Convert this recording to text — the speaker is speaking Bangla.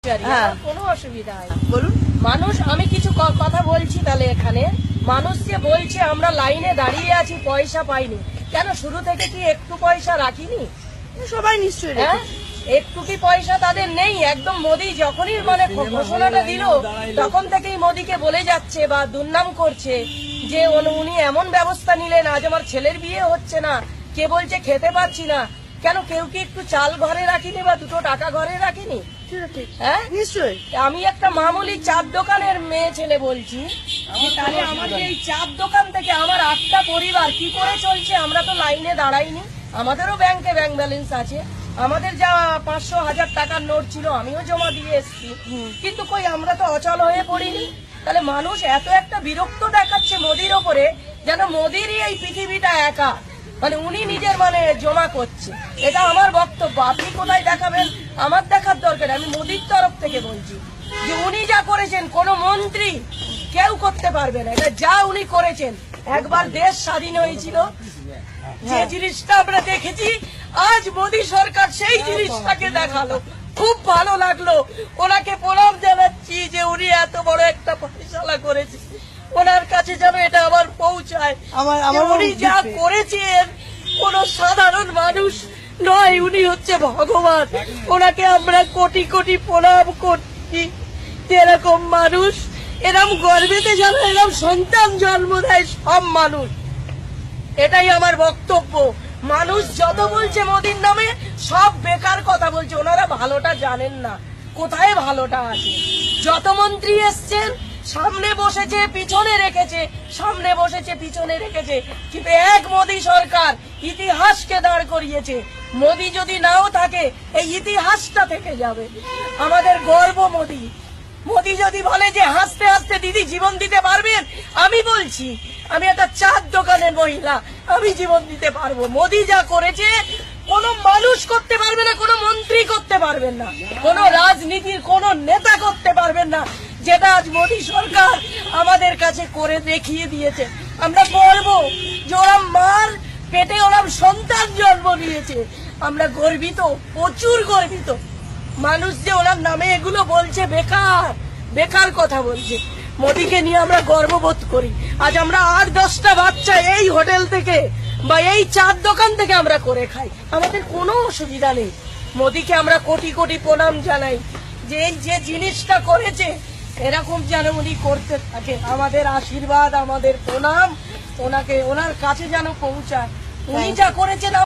কোনো অসুবিধা হয় বলুন। মানুষ আমি কিছু কথা বলছি তাহলে এখানে মানুষ যে বলছে আমরা লাইনে দাঁড়িয়ে আছি পয়সা পাইনি, কেন শুরু থেকে কি একটু পয়সা রাখিনি? সবাই নিশ্চয়ই একটু কি পয়সা তাদের নেই? একদম মোদি যখনই মানে ঘোষণাটা দিল তখন থেকেই মোদিকে বলে যাচ্ছে বা দুর্নাম করছে যে উনি এমন ব্যবস্থা নিলেন, আজ আমার ছেলের বিয়ে হচ্ছে না, কে বলছে খেতে পাচ্ছি না। কেন কেউ কি একটু চাল ঘরে রাখিনি বা দুটো টাকা ঘরে রাখিনি? হ্যাঁ নিশ্চয়ই। আমি একটা মামুলি চার দোকানের মেয়ে ছেলে বলছি, তাহলে আমাদের এই চার দোকান থেকে আমার 8টা পরিবার কি করে চলছে? আমরা তো লাইনে দাঁড়াইনি, আমাদেরও ব্যাংকে ব্যাংক ব্যালেন্স আছে, আমাদের যা 500-1000 টাকার নোট ছিল আমিও জমা দিয়ে এসছি, কিন্তু কই আমরা তো অচল হয়ে পড়িনি। তাহলে মানুষ এত একটা বিরক্ত দেখাচ্ছে মোদির ওপরে, যেন মোদিরই এই পৃথিবীটা একা, মানে উনি নিজের মানে জমা করছে। এটা আমার বক্তব্য। আপনি কোথায় দেখাবেন আমার দেখার দরকার, আমি মোদির তরফ থেকে বলছি যে উনি যা করেছেন কোনো মন্ত্রী কেউ করতে পারবে না। এটা যা উনি করেছেন, একবার দেশ স্বাধীন হয়েছিল যে জিনিসটা আমরা দেখেছি, আজ মোদি সরকার সেই জিনিসটাকে দেখালো। খুব ভালো লাগলো, ওনাকে প্রণাম জানাচ্ছি যে উনি এত বড় একটা ফয়সালা করেছে, ওনার কাছে যেন এটা আবার পৌঁছায়। উনি যা করেছেন কোন সাধারণ মানুষ নয়, উনি হচ্ছে ভগবান, ওনাকে আমরা কোটি কোটি প্রণাম করছি। এরকম মানুষ এরকম গর্বেতে যেন এরকম সন্তান জন্ম দেয় সব মানুষ, এটাই আমার বক্তব্য। মানুষ যত বলছে মোদির নামে সব বেকার কথা বলছে, ওনারা ভালোটা জানেন না, কোথায় ভালোটা আছে। যত মন্ত্রী এসছেন সামনে বসেছে পিছনে রেখেছে, সামনে বসেছে পিছনে রেখেছে, কিন্তু এক মোদি সরকার ইতিহাসকে দাঁড় করিয়েছে। মোদি যদি নাও থাকে এই ইতিহাসটা থেকে যাবে। আমাদের গর্ব মোদি। মোদি যদি বলে যে হাসতে হাসতে দিদি জীবন দিতে পারবেন, আমি বলছি আমি একটা চার দোকানের মহিলা, আমি জীবন দিতে পারবো। মোদি যা করেছে কোন মানুষ করতে পারবে না, কোন মন্ত্রী করতে পারবেন না, কোন রাজনীতির কোন নেতা করতে পারবেন না, যেটা আজ মোদি সরকার আমাদের কাছে করে দেখিয়ে দিয়েছে। আমরা বলবো যে ওরা মার পেটে ওরা সন্তান জন্ম নিয়েছে, আমরা গর্বিত, প্রচুর গর্বিত। মানুষ যে ওনার নামে এগুলো বলছে বেকার বেকার কথা বলছে, মোদিকে নিয়ে আমরা গর্ববোধ করি। আজ আমরা 8-10টা বাচ্চা এই হোটেল থেকে বা এই চার দোকান থেকে আমরা করে খাই, আমাদের কোনো অসুবিধা নেই। মোদিকে আমরা কোটি কোটি প্রণাম জানাই যে এই যে জিনিসটা করেছে এরকম যেন উনি করতে থাকে। আমাদের আশীর্বাদ, আমাদের প্রণাম ওনাকে, ওনার কাছে যেন পৌঁছায়। উনি যা করেছেন